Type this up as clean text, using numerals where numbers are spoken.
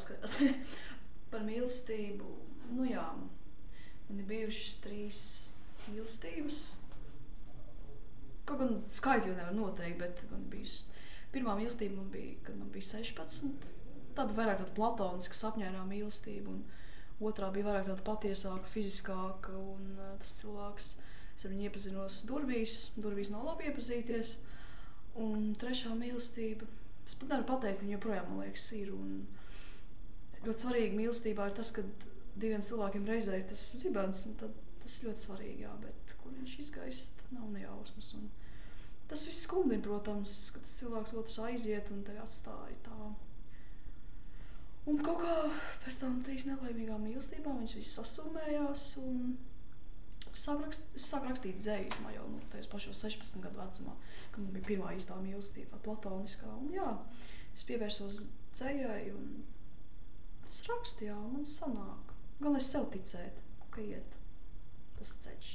jāpaskatās. Par mīlestību, nu jā, man ir bijušas 3 mīlestības. Kaut gan skaitu jau nevar noteikt, bet man bijusi. Pirmā mīlestība man bija, kad man bija 16. Tā bija vairāk tāda platoniska sapņainā mīlestība, un otrā bija vairāk tāda patiesāka, fiziskāka, un tas cilvēks, es ar viņu iepazinos durvīs nav labi iepazīties. Un trešā mīlestība, es pat nevaru pateikt, viņa joprojām, man liekas, ir. Un ļoti svarīgi mīlestībā ir tas, ka 2 cilvēkiem reizē ir tas zibens, un tad tas ļoti svarīgi, jā, bet kur viņš izgaist, nav nejausmas. Un tas viss skumdina, protams, ka tas cilvēks otrs aiziet un tevi atstāja tā. Un kaut kā pēc tām 3 nelaimīgām mīlestībām viņš viss sasumējās, un es sāku rakstīt dzejas man jau tajos pašos 16 gadu vecumā, kad man bija pirmā īstā mīlestība, platoniskā. Un jā, es pievērsos dzejai, un es rakstu, jā, un man sanāk. Gan es sev ticēt, ka iet tas ceļš.